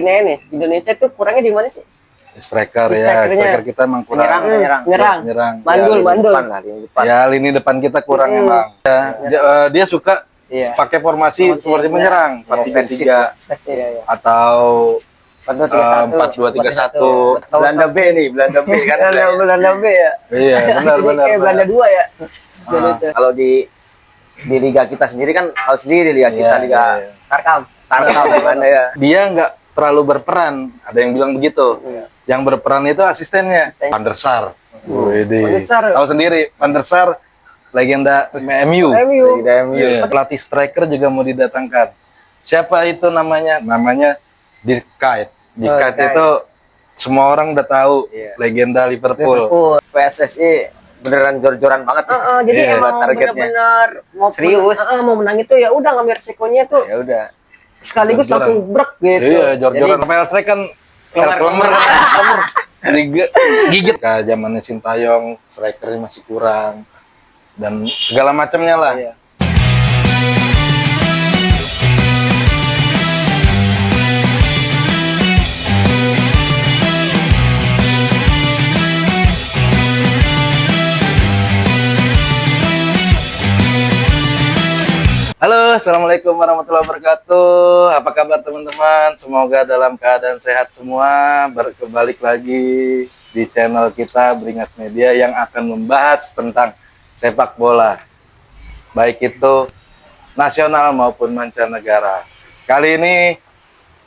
Ini nih, Indonesia tuh kurangnya di mana sih? Striker ya, striker kita emang kurang. Nyerang. Bandul. Ya, lini depan kita kurang emang. Dia suka pakai formasi seperti menyerang 4-3-3 atau 4-2-3-1. Belanda B nih, Belanda B kan. Belanda B ya. Iya, benar. Kayak Belanda 2 ya. Kalau di liga kita sendiri kan harus sendiri liga kita, liga Tarkam gimana ya. Dia nggak terlalu berperan, ada yang bilang begitu. Yang berperan itu asistennya, Van der Sar. Tahu sendiri, Van der Sar legenda MU. Pelatih striker juga mau didatangkan. Siapa itu namanya? Namanya Dirk Kuyt. Dirk Kuyt itu semua orang udah tahu, legenda Liverpool. PSSI beneran jor-joran banget. Jadi emang bener-bener mau serius. Mau menang itu ya udah ngambil resikonya tuh. Ya udah. Sekaligus langsung brek gitu. Iya, jor-joran. PSSI kan kelemar gigit. Nah, zamannya Sintayong, strikernya masih kurang dan segala macamnya lah. Halo, assalamualaikum warahmatullahi wabarakatuh. Apa kabar teman-teman? Semoga dalam keadaan sehat semua. Berbalik lagi di channel kita Beringas Media yang akan membahas tentang sepak bola, baik itu nasional maupun mancanegara. Kali ini,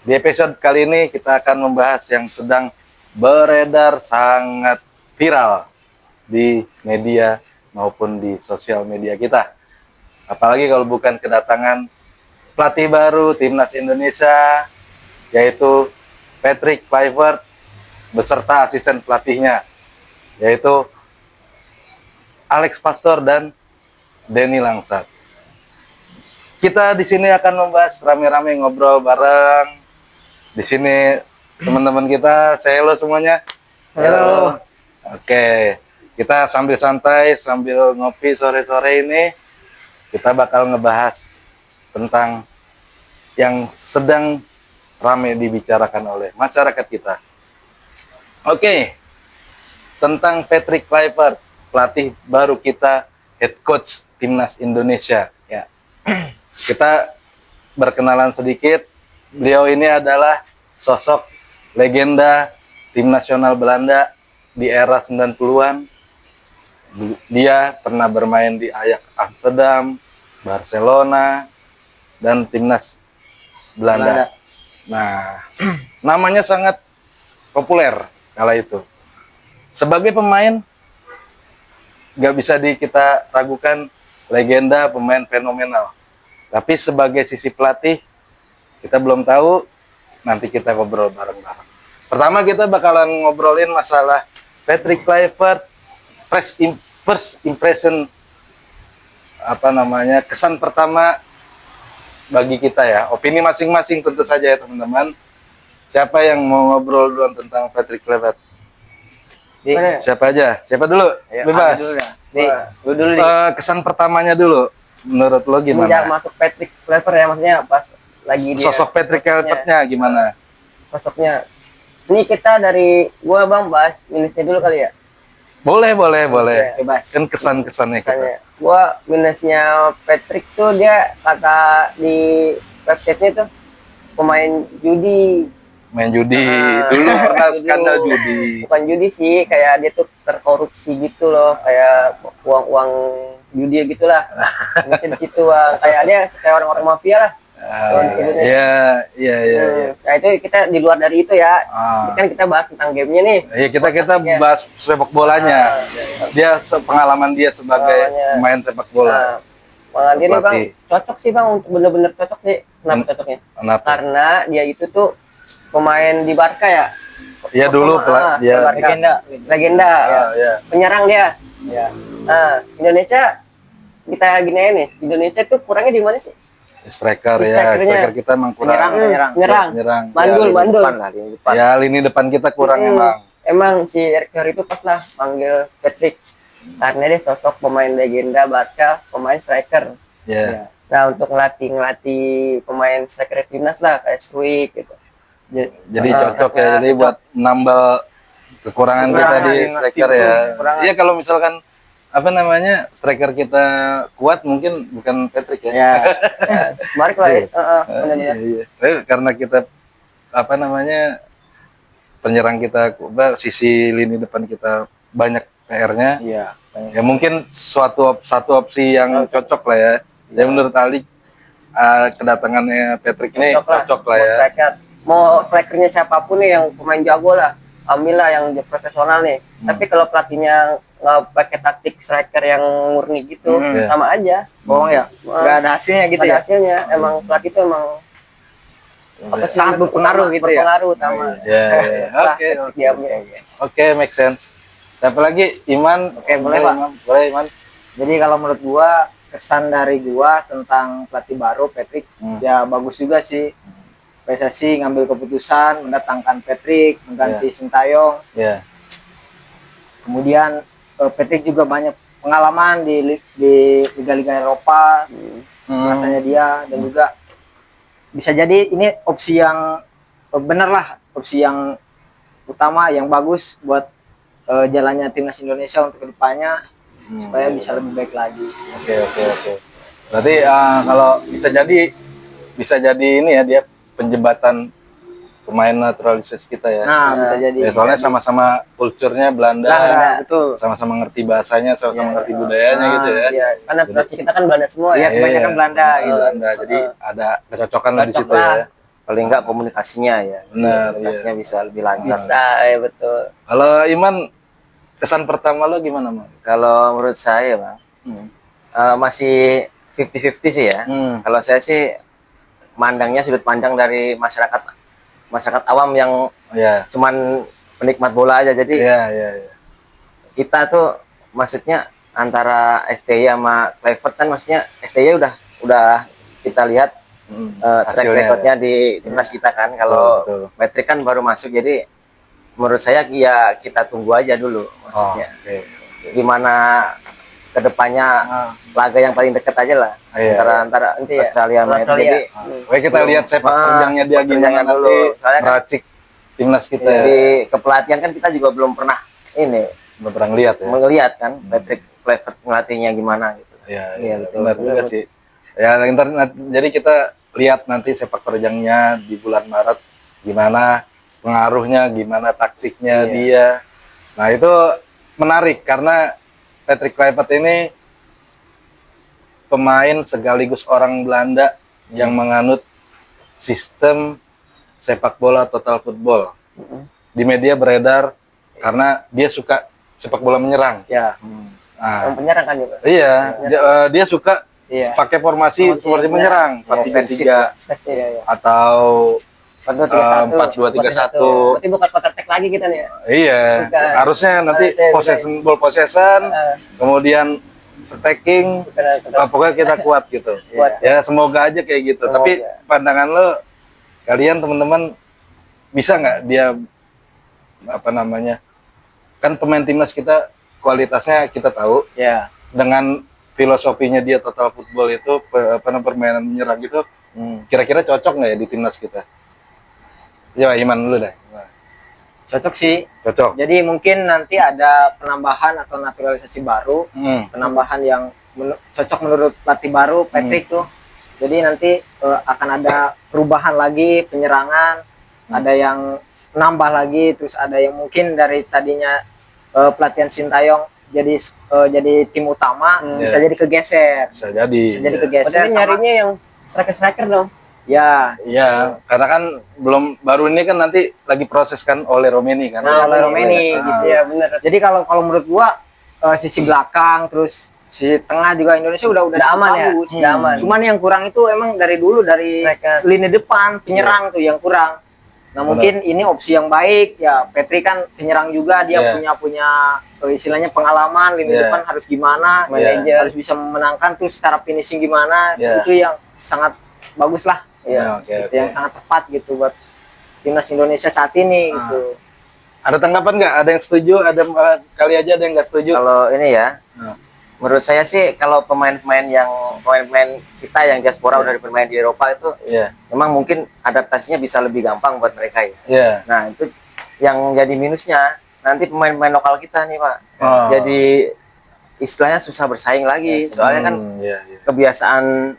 di episode kali ini kita akan membahas yang sedang beredar sangat viral di media maupun di sosial media kita. Apalagi kalau bukan kedatangan pelatih baru timnas Indonesia, yaitu Patrick Kluivert beserta asisten pelatihnya, yaitu Alex Pastoor dan Denny Langsat. Kita di sini akan membahas rame-rame, ngobrol bareng. Di sini teman-teman kita, say hello semuanya. Halo. Oke, kita sambil santai, sambil ngopi sore-sore ini. Kita bakal ngebahas tentang yang sedang ramai dibicarakan oleh masyarakat kita. Oke, tentang Patrick Kluivert, pelatih baru kita, head coach timnas Indonesia. Ya, kita berkenalan sedikit. Beliau ini adalah sosok legenda tim nasional Belanda di era 90-an. Dia pernah bermain di Ajax Amsterdam, Barcelona, dan timnas Belanda. Nah, namanya sangat populer kala itu. Sebagai pemain, nggak bisa kita ragukan, legenda, pemain fenomenal. Tapi sebagai sisi pelatih, kita belum tahu. Nanti kita ngobrol bareng-bareng. Pertama kita bakalan ngobrolin masalah Patrick Kluivert, first impression, kesan pertama bagi kita ya, opini masing-masing tentu saja ya teman-teman. Siapa yang mau ngobrol duluan tentang Patrick Kluivert? Siapa aja? Siapa dulu? Bebas. Dulu Kesan pertamanya dulu, menurut lo gimana? Sejak masuk Patrick Kluivert ya, maksudnya pas lagi dia. Sosok Patrick Kluivertnya gimana? Sosoknya. Ini kita dari gua Bang bahas minusnya dulu kali ya. Boleh. Bebas. Kan kesan-kesannya kita. Gua minusnya Patrick tuh, dia kata di websitenya tuh pemain judi. Main judi. Dulu pernah skandal judi. Bukan judi sih, kayak dia tuh terkorupsi gitu loh, kayak uang judi gitulah. Mungkin di situ kayak dia kayak orang-orang mafia lah. Iya. Nah itu kita di luar dari itu ya. Kan kita bahas tentang gamenya nih. Iya, kita bahas sepak bolanya. Dia pengalaman dia sebagai pemain sepak bola. Malah dia nih Bang, cocok sih Bang, untuk bener-bener cocok sih. Kenapa cocoknya? Kenapa? Karena dia itu tuh pemain di Barca ya. Iya dulu dia legenda. Penyerang dia. Nah, Indonesia kita gini aja nih. Indonesia tuh kurangnya di mana sih? Striker kita emang kurang. Nyerang. Bandul. Ya, lini depan kita kurang emang. Emang si Erick Thohir itu pas lah manggil Patrick karena dia sosok pemain legenda Barca, pemain striker. Nah, untuk ngelatih pemain striker timnas lah kayak Struijk gitu. Jadi cocok ya. Jadi buat nambah kekurangan kita Kekurangan di yang striker aktif ya. tuh, kekurangan. Iya kalau misalkan apa namanya striker kita kuat mungkin bukan Patrick ya. Ya, Kemarin lah, Iya. benar-benar. Iya. Tapi karena kita apa namanya penyerang kita sisi lini depan kita banyak PR-nya. iya. Ya mungkin satu opsi yang cocok lah ya. Ya menurut Ali kedatangannya Patrick ini cocok lah ya. Mau strikernya siapapun nih yang pemain jago lah, ambillah yang profesional nih. Tapi kalau pelatihnya nggak pakai taktik striker yang murni gitu, Iya. sama aja. Bohong ya. Nggak ada hasilnya gitu Ada ya. hasilnya. Emang pelatih itu emang apa sih, Sangat berpengaruh gitu ya. berpengaruh utama. Ya, ya. Lah, Oke, oke. dia punya. Oke, make sense. Siapa lagi? Iman. Oke, boleh, Pak. Iman. Boleh, Iman. Jadi kalau menurut gua kesan dari gua tentang pelatih baru Patrick ya bagus juga sih. PSSI ngambil keputusan mendatangkan Patrick mengganti Sintayong. Ya. Kemudian Patrick juga banyak pengalaman di liga-liga Eropa, rasanya dia dan juga bisa jadi ini opsi yang benar lah, opsi yang utama yang bagus buat jalannya timnas Indonesia untuk kedepannya supaya bisa lebih baik lagi. Oke. Berarti kalau bisa jadi ini ya dia penjembatan pemain naturalisasi kita ya. Nah, bisa jadi. Ya, soalnya sama-sama kulturnya Belanda, Betul. sama-sama ngerti bahasanya, sama-sama ngerti budayanya gitu ya. Iya, karena pelatih kita kan Belanda semua Iya, ya. kebanyakan Belanda gitu. Belanda. Jadi ada kecocokan lah di Cocok situ lah. ya. Paling enggak komunikasinya ya. Benar, Komunikasinya bisa lebih lancar. Bisa, ya betul. Kalau Iman kesan pertama lo gimana, Mang? Kalau menurut saya, Bang, masih 50-50 sih ya. Kalau saya sih mandangnya sudut pandang dari masyarakat awam yang Ya. cuman penikmat bola aja. Jadi Iya. kita tuh maksudnya antara STY sama Kluivert kan maksudnya STY udah kita lihat track Hasilnya, recordnya di timnas kita kan. Kalau Betul. Patrick kan baru masuk, jadi menurut saya ya kita tunggu aja dulu maksudnya. Oke. Gimana kedepannya laga yang paling dekat aja lah Iya. antara Nanti ya, Australia sama itu. Australia. Jadi Oke, kita lihat sepak terjangnya dia sepak gimana terjangnya nanti dulu. Soalnya kan meracik timnas kita ya. di kepelatihan kan kita juga belum pernah ini Belum pernah ngeliat ya. melihat kan Patrick Kluivert ngelatihnya gimana gitu. Iya, Iya, betul. benar juga sih. Ya, jadi kita lihat nanti sepak terjangnya di bulan Maret gimana pengaruhnya, gimana taktiknya Iya. dia. Nah, itu menarik karena Patrick Kluivert ini pemain sekaligus orang Belanda yang menganut sistem sepak bola total football. Di media beredar karena dia suka sepak bola menyerang. Ya. Nah, Yang penyerang kan juga. iya, dia suka Iya. pakai formasi seperti menyerang, 4-3-3 Iya. atau 4-2-3-1. 4-2-3-1. Berarti bukan counter attack lagi kita nih ya. Iya, Bukan. harusnya nanti Bukan. possession, kemudian attacking, Bukan pokoknya kita kuat gitu. Kuat. Ya semoga aja kayak gitu. Semoga. Tapi pandangan lo, kalian teman-teman bisa nggak dia apa namanya? Kan pemain timnas kita kualitasnya kita tahu. Ya. Dengan filosofinya dia total football itu permainan menyerang gitu, kira-kira cocok nggak ya di timnas kita? Ya Iman dulu deh. Cocok sih. Cocok. Jadi mungkin nanti ada penambahan atau naturalisasi baru, penambahan yang cocok menurut pelatih baru Patrick tuh. Jadi nanti akan ada perubahan lagi penyerangan, ada yang nambah lagi, terus ada yang mungkin dari tadinya pelatihan Sintayong jadi tim utama bisa jadi kegeser. Bisa jadi. Bisa jadi ya. kegeser. Berarti nyarinya yang striker dong. Ya. Iya, karena kan baru ini kan nanti lagi proses kan oleh Romeni kan. Nah, oleh Romeni Nah, gitu Iya benar. Jadi kalau menurut gua sisi belakang terus sisi tengah juga Indonesia udah Udah aman ya? bagus. Udah aman. Cuman yang kurang itu emang dari dulu dari Mereka. lini depan penyerang tuh yang kurang. Nah, mungkin ini opsi yang baik ya. Patrick kan penyerang juga, dia Iya. punya istilahnya pengalaman lini Iya. depan harus gimana, Manajer. harus bisa memenangkan tuh secara finishing gimana. Iya. Itu yang sangat bagus lah. Iya, oke, Gitu, oke. yang sangat tepat gitu buat timnas Indonesia saat ini gitu. Ada tanggapan nggak? Ada yang setuju? Ada kali aja ada yang nggak setuju? Kalau ini ya, Nah. Menurut saya sih kalau pemain-pemain kita yang diaspora udah bermain di Eropa itu Iya. memang mungkin adaptasinya bisa lebih gampang buat mereka ya. Iya. Nah, itu yang jadi minusnya nanti pemain-pemain lokal kita nih, Pak. Oh. Jadi istilahnya susah bersaing lagi. Soalnya kan iya, iya. kebiasaan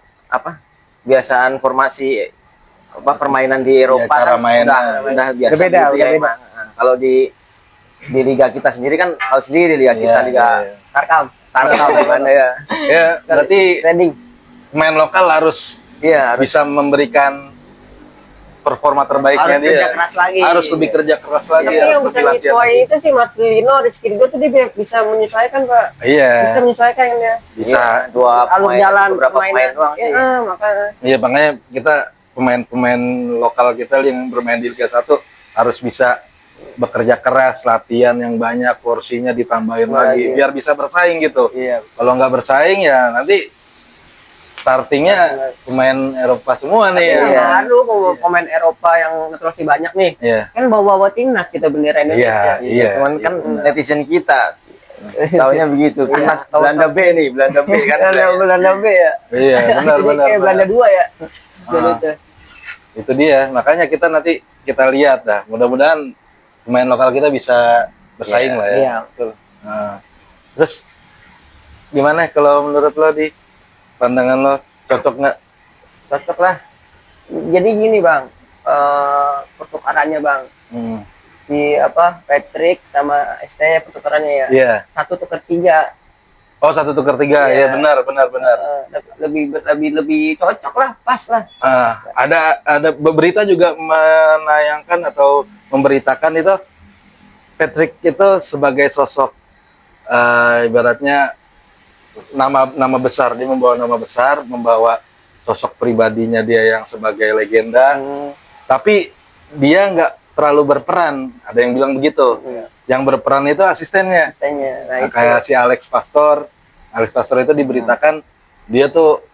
kebiasaan formasi permainan di Eropa cara kan mainnya. udah biasa Udah beda, gitu udah ya, beda. emang. Nah, kalau di liga kita sendiri kan tahu sendiri liga kita, Iya, liga iya. Tarkam. gimana ya. Ya, berarti Trending. pemain lokal harus Iya, harus bisa memberikan performa terbaiknya Harus dia. kerja keras lagi. Harus lebih kerja keras lagi. Tapi harus yang bisa lebih latihan menyesuaikan lagi. itu sih Marcelino, Rizky Ridho tuh dia bisa menyesuaikan, Pak. Iya. Bisa menyesuaikan ya. Bisa. dua Alur pemain, jalan beberapa pemain permainan. doang sih. Iya, makanya. Iya, makanya kita pemain-pemain lokal kita yang bermain di Liga 1 harus bisa bekerja keras, latihan yang banyak, porsinya ditambahin lagi biar bisa bersaing gitu. Iya. Kalau nggak bersaing ya nanti startingnya pemain Eropa semua nih ya. Iya. Baru pemain Eropa yang naturalisasi banyak nih. Iya. Kan bawa-bawa timnas kita bendera Indonesia. Iya. Cuman kan netizen kita taunya begitu. Timnas Tahu Belanda B nih, Belanda B kan. Belanda B ya. Iya, benar Jadi benar. kayak Belanda 2 ya. Indonesia. Itu dia. Makanya kita nanti kita lihat dah. Mudah-mudahan pemain lokal kita bisa bersaing lah ya. Iya, betul. Nah, terus gimana kalau menurut lo di pandangan lo cocok nggak? Cocok lah. Jadi gini, Bang. Pertukarannya, Bang. Si Patrick sama ST pertukarannya ya. Iya. 1 tukar 3. Oh, 1 tukar 3. Iya. Ya benar. Lebih cocok lah, pas lah. Ada berita juga menayangkan atau memberitakan itu Patrick itu sebagai sosok ibaratnya nama besar, dia membawa nama besar, membawa sosok pribadinya dia yang sebagai legenda, tapi dia nggak terlalu berperan. Ada yang bilang begitu. Iya. Yang berperan itu asistennya. Pastinya. Nah, itu. Kayak si Alex Pastor itu diberitakan dia tuh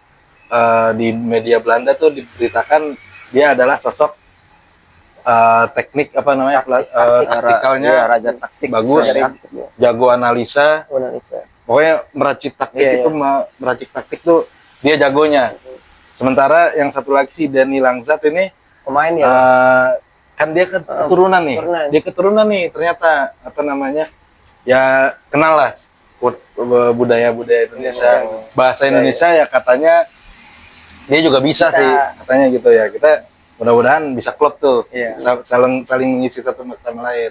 di media Belanda tuh diberitakan dia adalah sosok teknik apa namanya taktikalnya Iya, raja taktik bagus, dari jago analisa, Analisa. pokoknya meracik taktik Iya, itu meracik taktik tuh dia jagonya. Sementara yang satu lagi si Dani Langzat ini Pemain ya. kan dia keturunan nih, keturunan. dia keturunan nih ternyata apa namanya ya kenal lah budaya-budaya Indonesia, bahasa Indonesia ya katanya dia juga bisa sih katanya gitu ya. Kita mudah-mudahan bisa klop tuh, saling mengisi satu sama lain.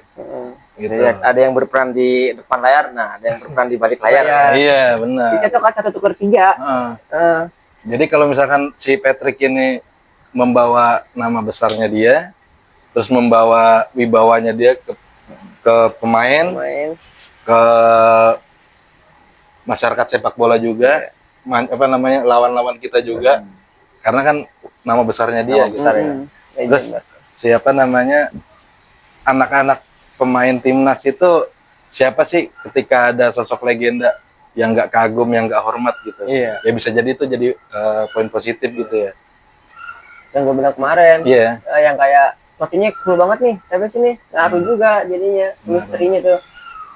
Gitu. Jadi ada yang berperan di depan layar, nah ada yang berperan di balik layar. Iya benar. Dicocokkan 1 tukar 3. Jadi kalau misalkan si Patrick ini membawa nama besarnya dia, terus membawa wibawanya dia ke pemain, ke masyarakat sepak bola juga, apa namanya lawan-lawan kita juga, karena kan nama besarnya dia. Nama besar ya. Terus siapa namanya anak-anak pemain timnas itu siapa sih ketika ada sosok legenda yang nggak kagum, yang nggak hormat gitu? Iya. Ya bisa jadi itu jadi poin positif gitu ya. Yang gue bilang kemarin. Iya. Yang kayak sepertinya cool banget nih. Sampai sini ngaruh misterinya jadinya. Misterinya tuh.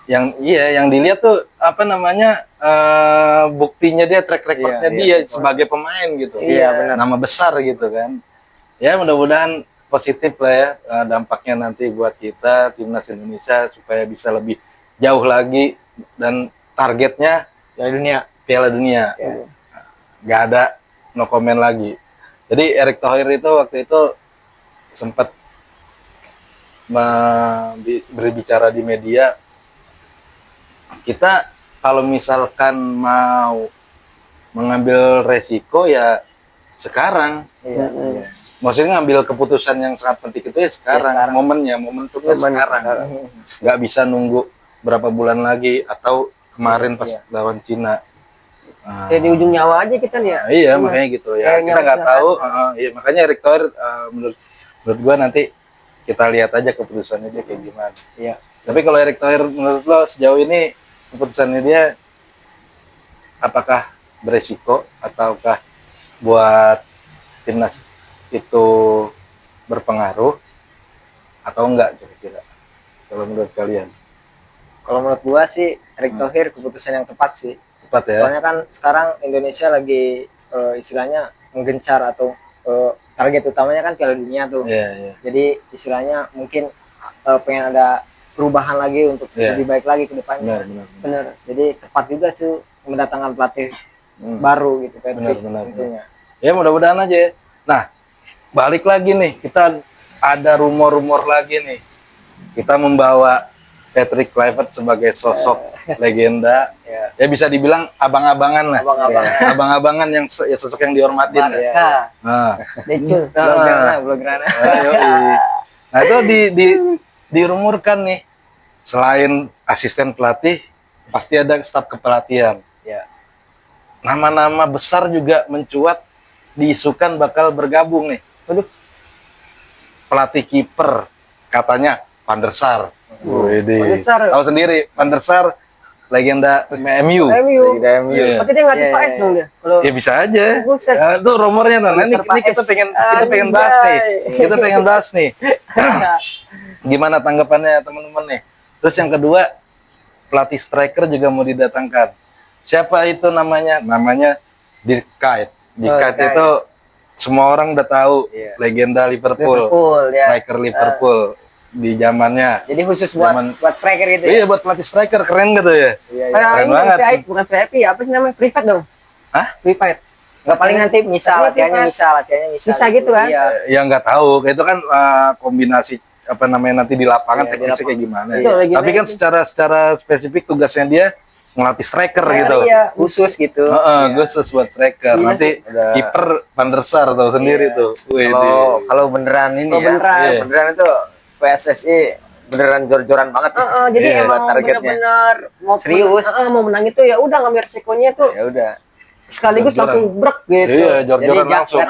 Yang dilihat tuh apa namanya buktinya dia, track recordnya dia sebagai pemain gitu. Iya, benar. Nama besar gitu kan. Ya mudah-mudahan positif lah ya dampaknya nanti buat kita timnas Indonesia supaya bisa lebih jauh lagi dan targetnya Piala Dunia. Nggak ada no comment lagi. Jadi Erick Thohir itu waktu itu sempat berbicara di media, kita kalau misalkan mau mengambil resiko ya sekarang. Maksudnya ngambil keputusan yang sangat penting itu ya sekarang. Momentumnya sekarang. Nggak bisa nunggu berapa bulan lagi atau kemarin pas lawan Cina. Kayak di ujung nyawa aja kita nih ya. Iya, makanya gitu ya. Kita nggak tahu. Iya, makanya Erick Thohir menurut gua nanti kita lihat aja keputusannya dia kayak gimana. Iya. Tapi kalau Erick Thohir menurut lo sejauh ini keputusannya dia apakah beresiko ataukah buat timnas itu berpengaruh atau enggak kira-kira? Kalau menurut kalian? Kalau menurut gua sih Erick Thohir keputusan yang tepat sih. Cepat ya. Soalnya kan sekarang Indonesia lagi istilahnya menggencar atau target utamanya kan Piala Dunia tuh. Iya, iya. Jadi istilahnya mungkin pengen ada perubahan lagi untuk Iya. lebih baik lagi ke depannya. Benar. Bener. Jadi tepat juga sih mendatangkan pelatih Hmm. baru gitu kan. Benar. Tentunya. Ya mudah-mudahan aja ya. Nah, balik lagi nih, kita ada rumor-rumor lagi nih. Kita membawa Patrick Kluivert sebagai sosok legenda. Ya bisa dibilang abang-abangan lah. Abang-abangan. Abang-abangan yang ya sosok yang dihormatin. Barca. Ya. Nah, Decul. Bloggerana. yoi. Nah itu dirumorkan nih, selain asisten pelatih, pasti ada staf kepelatihan. Ya. Nama-nama besar juga mencuat, diisukan bakal bergabung nih. Waduh. Pelatih kiper katanya Van der Sar. Van der Sar. Tahu sendiri Van der Sar legenda MU. MU. Legenda MU. Iya. Berarti dia ngelatih Iya, Pak iya. dong dia. Kalau Ya bisa aja. Buset. Ya, itu rumornya tuh. Nah, ini Van der kita Sar. pengen bahas nih. Anjay. Kita pengen bahas nih. Gimana tanggapannya teman-teman nih? Terus yang kedua, pelatih striker juga mau didatangkan. Siapa itu namanya? Namanya Dirk Kuyt. Dirk Kuyt Kuyt. itu semua orang udah tahu, Iya. legenda Liverpool, Liverpool ya. striker Liverpool di zamannya. Jadi khusus buat Zaman- buat striker gitu ya. Iya, buat pelatih striker keren gitu ya. Iya, Kayak Keren ini banget. VIP, bukan VIP ya, apa sih namanya? Privat dong. Hah? Privat. Nggak paling nanti misal latihannya Bisa gitu kan? Iya. Ya nggak tahu, itu kan kombinasi apa namanya nanti di lapangan Iya, di teknisnya lapangan. kayak gimana. Itu ya. legenda Tapi kan itu. secara spesifik tugasnya dia ngelatih striker gitu. Iya. Khusus gitu. Heeh, khusus buat striker. Iya Nanti Ada- kiper Van der Sar tahu sendiri Iya. tuh. Wih, Kalau beneran ini Oh, ya. beneran. Iya. Beneran itu PSSI beneran jor-joran banget. Jadi Iya, emang targetnya. bener-bener mau Serius. mau menang itu ya udah ngambil resikonya tuh Ya udah. sekaligus Jor-joran. langsung brek gitu. Iya, jor-joran langsung.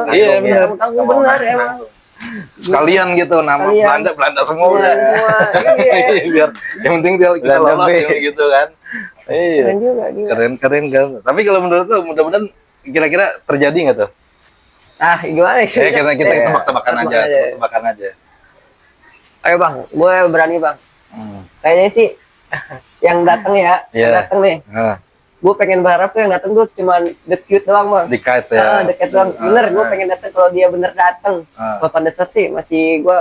Iya, bener. Tanggung bener emang. Sekalian gitu nama Sekalian. Belanda semua Iya, udah. semua. Iya. Biar yang penting kita Belanda lolos B. gitu kan. Iya. Keren juga gila. Keren kan. Tapi kalau menurut lo mudah-mudahan kira-kira terjadi nggak tuh? Ah, gimana sih? Ya kita Iya. tebak-tebakan aja, tebak-tebakan aja. Ayo Bang, gue berani Bang. Hmm. Kayaknya sih yang datang ya, yang Iya. datang nih. Nah, Gue pengen berharap tuh yang datang tuh cuman the cute doang Bang. dikait ya. Deket doang. Bener, gue pengen datang kalau dia bener datang. Kalau Van der Sar sih masih gue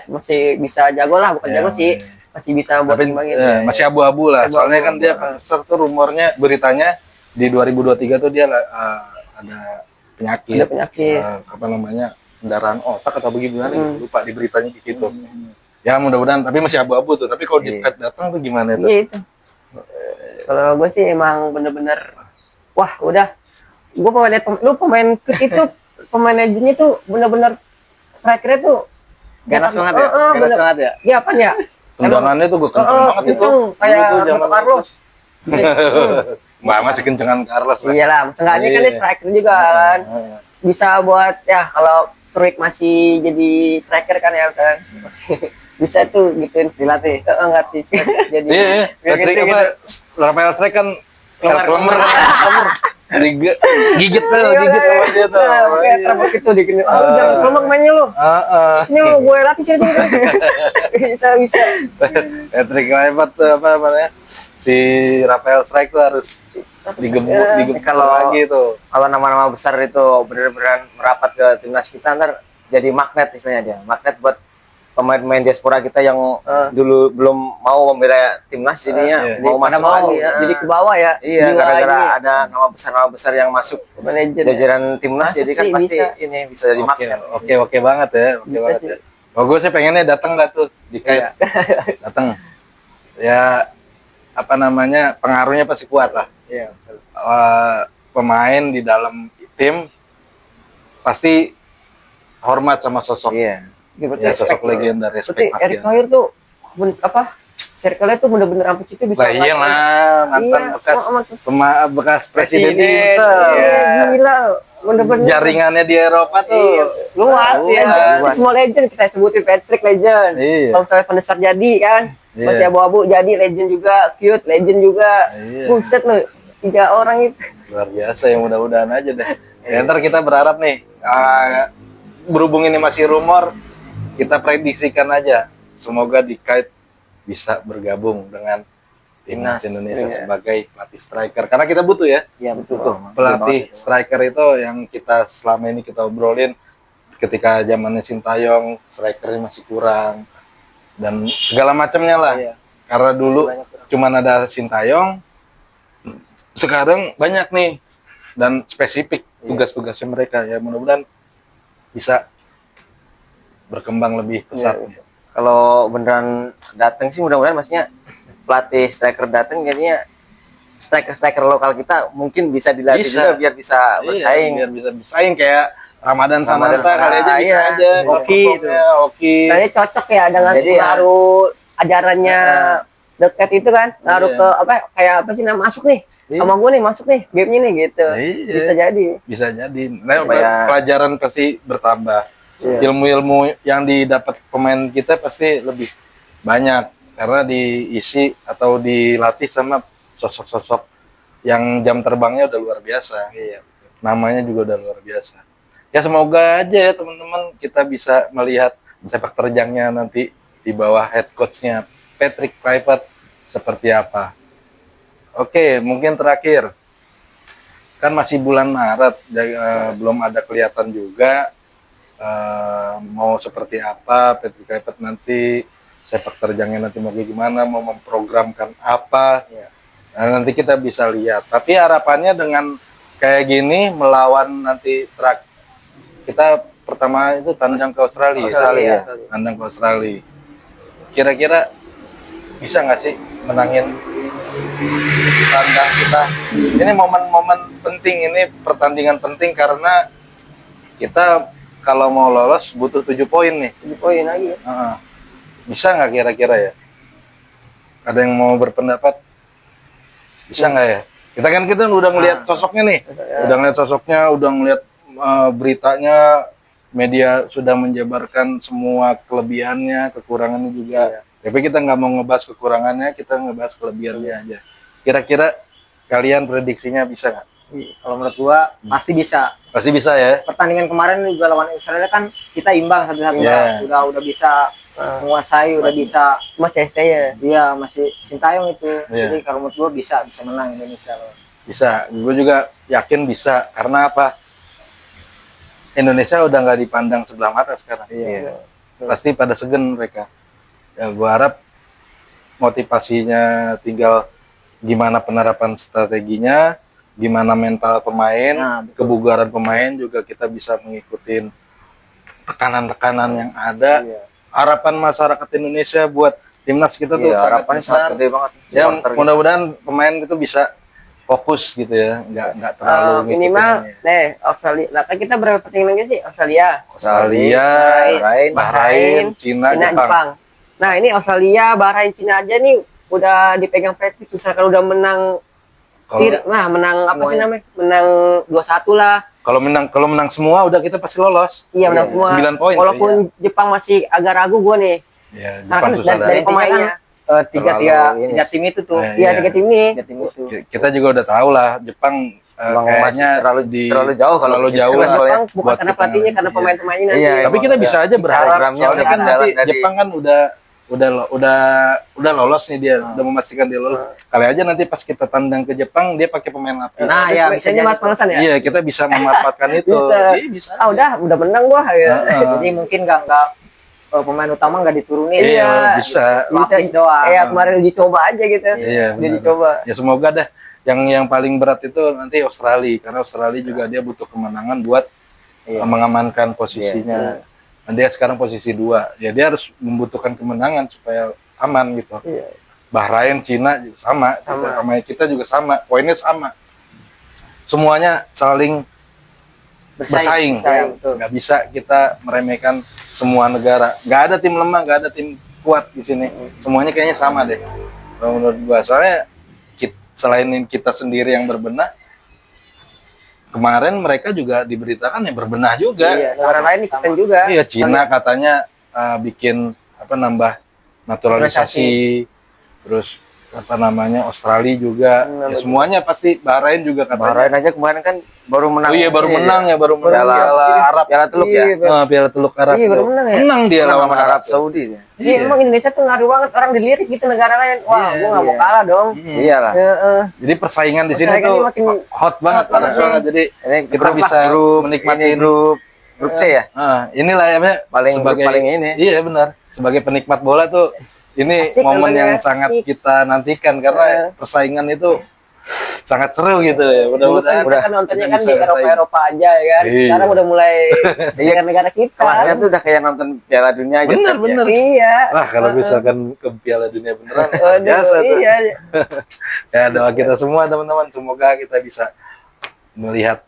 masih bisa jago lah, bukan Iya, jago sih, iya. masih bisa buat Tapi imbangin. masih abu-abu lah. Abu-abu. Soalnya kan dia Sar tuh rumornya beritanya di 2023 tuh dia ada penyakit. Ada penyakit. Apa namanya? Pendarahan otak atau bagaimana? Hmm. Lupa di beritanya kayak gitu. Ya mudah-mudahan tapi masih abu-abu tuh. Tapi kalau Iya. dikait datang tuh gimana tuh? Iya itu. Kalau gue sih emang bener-bener, wah udah, gue pemain kit itu, pemain legendnya tuh bener-bener strikernya tuh Ganas banget ya. Ganas Ganas banget ya. Dia apa ya? Tendangannya tuh gue kenceng banget itu. Kayak Dulu tuh Roberto zaman- Carlos. Mbak masih kencengan Carlos lah. Iya lah, seenggaknya kan dia Iya. striker juga kan. Bisa buat ya kalau Struik masih jadi striker kan ya kan. Bisa tuh gituin dilatih. Enggak jadi. Iya, iya. Patrick gitu, apa? Rafael Strike kan Kelemar. Gigit tuh, Iya, gigit sama dia tuh. Kayak terbuk itu dikini. Oh, jangan kelemang mainnya lu. Heeh. Sini lu gue latih sini. Bisa. Patrick Kluivert tuh apa namanya? Si Rafael Strike tuh harus digebuk Kalau- lagi tuh. Kalau nama-nama besar itu bener-bener merapat ke timnas kita ntar jadi magnet istilahnya dia. Magnet buat pemain-pemain diaspora kita yang dulu belum mau membela timnas jadinya Iya. mau Pada masuk mau lagi. jadi ke bawah ya. Iya, Jiwa gara-gara ini. ada nama besar yang masuk Manajer. jajaran timnas Masuk jadi kan sih, pasti bisa. ini bisa jadi Oke, magnet. oke banget ya. Oke Bisa banget sih. ya. Oh, gue sih pengennya datang dah tuh di kayak datang. Ya apa namanya? Pengaruhnya pasti kuat lah. Iya. Pemain di dalam tim pasti hormat sama sosok Iya. ya sosok legenda, Berarti respect pasti. Erick Thohir tuh circle-nya tuh bener-bener sampai situ bisa. Lah iya lah, mantan Iya, bekas bekas presiden Presiden, itu. Iya, gila. Bener-bener Jaringannya di Eropa tuh Iya, luas ya. luas. Semua legend kita sebutin Patrick legend. Iya. Kalau misalnya Van der Sar jadi kan, Iya. masih abu-abu jadi legend juga, cute legend juga. Iya. Buset lu, 3 orang itu. Luar biasa ya, mudah-mudahan aja deh. Ya, ntar kita berharap nih, berhubung ini masih rumor, kita prediksikan aja. Semoga Dikait bisa bergabung dengan timnas Indonesia Iya. sebagai pelatih striker. Karena kita butuh ya Iya betul. pelatih striker itu yang kita selama ini kita obrolin ketika zamannya Sintayong strikernya masih kurang dan segala macamnya lah. Iya. Karena dulu Banyak kurang. cuman ada Sintayong, sekarang banyak nih dan spesifik tugas-tugasnya mereka ya, mudah-mudahan bisa berkembang lebih pesat. Iya. Kalau beneran datang sih mudah-mudahan maksudnya pelatih striker datang jadinya striker lokal kita mungkin bisa dilatih Bisa. juga biar bisa bersaing. Biar bisa bersaing kayak Ramadan Ramadan Sananta kali aja bisa iya. aja. Hoki Hoki. Kayaknya cocok ya dengan Jadi ya- pengaruh ajarannya dekat itu kan, naruh Iya. ke apa kayak apa sih nama masuk nih. Iya. Sama gue nih masuk nih gamenya nih gitu. Iya. Bisa jadi. Bisa jadi. Nah, Supaya- pelajaran pasti bertambah. Iya. Ilmu-ilmu yang didapat pemain kita pasti lebih banyak karena diisi atau dilatih sama sosok-sosok yang jam terbangnya udah luar biasa. Iya. Namanya juga udah luar biasa. Ya semoga aja ya teman-teman kita bisa melihat sepak terjangnya nanti di bawah head coach-nya Patrick Kluivert seperti apa. Oke, mungkin terakhir. Kan masih bulan Maret, belum ada kelihatan juga mau seperti apa Patrick Kluivert nanti, sepak terjangnya nanti mau kayak gimana, mau memprogramkan apa. Nah, nanti kita bisa lihat. Tapi harapannya dengan kayak gini melawan nanti kita pertama itu tandang ke Australia. Australia. Tandang ke Australia. Kira-kira bisa nggak sih menangin tandang kita? Ini momen-momen penting, ini pertandingan penting karena kita kalau mau lolos butuh 7 poin nih. 7 poin lagi. Heeh. Bisa nggak kira-kira ya? Ada yang mau berpendapat? Bisa nggak ya? Kita udah ngelihat sosoknya nih, udah ngeliat sosoknya, udah ngeliat beritanya, media sudah menjabarkan semua kelebihannya, kekurangannya juga. Tapi kita nggak mau ngebahas kekurangannya, kita ngebahas kelebihannya aja. Kira-kira kalian prediksinya bisa nggak? Kalau menurut gua pasti bisa. Pasti bisa ya? Pertandingan kemarin juga lawan Australia kan kita imbang satu-satu. Iya. Udah bisa menguasai, udah bisa. Masih ST ya. Dia masih Sintayong itu. Iya. Jadi kalau menurut gua bisa menang Indonesia. Bisa. Gue juga yakin bisa. Karena apa? Indonesia udah nggak dipandang sebelah mata sekarang. Iya. Pasti pada segen mereka. Ya, gue harap motivasinya tinggal gimana penerapan strateginya, gimana mental pemain, Nah, betul. kebugaran pemain juga kita bisa mengikuti tekanan-tekanan yang ada. Iya. Harapan masyarakat Indonesia buat timnas kita tuh Iya, sangat harapannya besar. sangat gede banget. Ya, Supporter gitu. mudah-mudahan pemain itu bisa fokus gitu ya, nggak terlalu ngikutin minimal ini. nih Australia. Nah, kan kita berapa pertandingan lagi sih? Australia, Australia, Bahrain, Cina, Jepang. Nah, ini Australia, Bahrain, Cina aja nih udah dipegang Patrick. Misalkan udah menang Kalau menang apa sih semuanya. namanya? Menang 2-1 lah. kalau menang semua udah kita pasti lolos. Iya, menang semua. 9 poin. Walaupun Jepang masih agak ragu gue nih. Ya, Karena kan Jepang susah dari dah. pemainnya. Tiga Terlalu tim itu tuh. Iya. Iya, 3 tim ini. Tiga tim itu. Kita juga udah tahu lah Jepang Emang kayaknya masih terlalu jauh kalau terlalu kita jauh sekarang lah Jepang bukan buat karena kita. pelatihnya, karena Iya. pemain-pemainnya nanti. Iya, Tapi kita bisa aja berharap Instagramnya soalnya udah kan jalan nanti dari- Jepang kan udah lolos nih dia, udah memastikan dia lolos. Kali aja nanti pas kita tandang ke Jepang dia pakai pemain lapis. Nah, ya, bisa biasanya jadi. mas-malesan ya. Iya, kita bisa memanfaatkan itu. Bisa. Iya, bisa. Ah, udah menang gua ya. Jadi mungkin nggak pemain utama nggak diturunin. Iya, bisa. Lapis doang. Kayak kemarin uji coba aja gitu. Iya, Udah benar. dicoba. Ya semoga dah yang paling berat itu nanti Australia karena Australia juga dia butuh kemenangan buat mengamankan posisinya. Dan dia sekarang posisi 2. Ya dia harus membutuhkan kemenangan supaya aman gitu. Iya. Bahrain, Cina juga sama. Kita juga sama. Poinnya sama. Semuanya saling bersaing. Bersaing. Nggak bisa kita meremehkan semua negara. Nggak ada tim lemah, nggak ada tim kuat di sini. Semuanya kayaknya sama deh. Kalau menurut gua, soalnya selain kita sendiri yang berbenah, kemarin mereka juga diberitakan yang berbenah juga. Iya, negara lain ikutan juga. Iya, Cina katanya bikin nambah naturalisasi, terus apa namanya Australia juga, ya, semuanya pasti Bahrain juga katanya. Bahrain aja kemarin kan baru menang. Oh iya baru menang ya, baru menang Piala Piala Arab. Piala Teluk ya. Piala Teluk Arab. Iya, baru tuh. menang ya? Menang dia Menang lawan lawan Arab tuh. Saudi ya. Iya, emang Indonesia tuh ngaruh banget orang dilirik gitu negara lain. Wah, Iya, gua nggak mau kalah dong. Iyalah. Heeh. Jadi persaingan di sini Persaingan tuh ini makin hot banget, hot panas banget banget. Jadi Ini kita grup bisa lah, grup menikmati ini grup C ya. inilah ya Paling sebagai paling ini. Iya benar. Sebagai penikmat bola tuh ini Asik momen nontonnya, yang sangat asik. kita nantikan karena persaingan itu sangat seru gitu ya. Dulu kan Mudah-mudahan kita kan nontonnya kita kan bisa di bersaing. Eropa aja ya kan. Iya. Sekarang udah mulai negara-negara kita. Kelasnya tuh udah kayak nonton Piala Dunia aja. Bener ya. bener. Iya. Wah kalau misalkan ke Piala Dunia beneran Aduh, biasa tuh. iya. Ya doa kita semua teman-teman semoga kita bisa melihat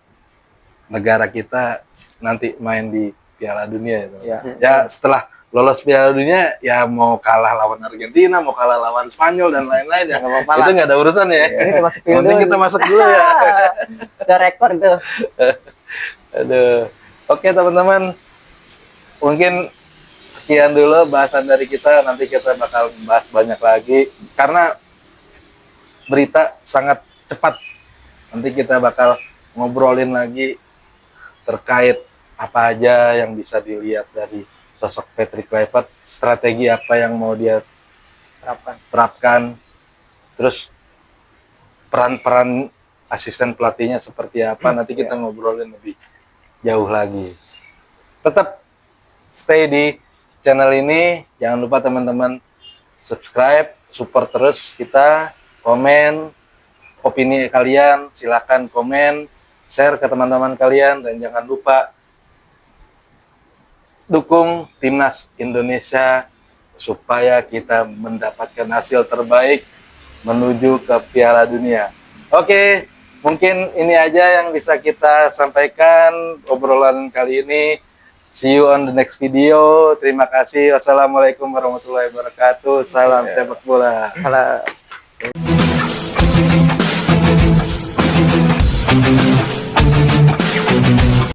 negara kita nanti main di Piala Dunia gitu. Ya. Ya setelah lolos Piala Dunia ya mau kalah lawan Argentina, mau kalah lawan Spanyol dan lain-lain ya. Nggak apa-apa Itu nggak ada urusan ya. Ini kita masuk Yang penting kita masuk dulu ya. Udah rekor tuh. Aduh. Oke teman-teman. Mungkin sekian dulu bahasan dari kita. Nanti kita bakal bahas banyak lagi karena berita sangat cepat. Nanti kita bakal ngobrolin lagi terkait apa aja yang bisa dilihat dari sosok Patrick Kluivert, strategi apa yang mau dia terapkan, terus peran-peran asisten pelatihnya seperti apa, nanti kita ngobrolin lebih jauh lagi. Tetap stay di channel ini, jangan lupa teman-teman subscribe, support terus kita, komen, opini kalian, silakan komen, share ke teman-teman kalian, dan jangan lupa dukung timnas Indonesia supaya kita mendapatkan hasil terbaik menuju ke Piala Dunia. Oke, mungkin ini aja yang bisa kita sampaikan obrolan kali ini. See you on the next video. Terima kasih. Wassalamualaikum warahmatullahi wabarakatuh. Salam sepak bola. Kalau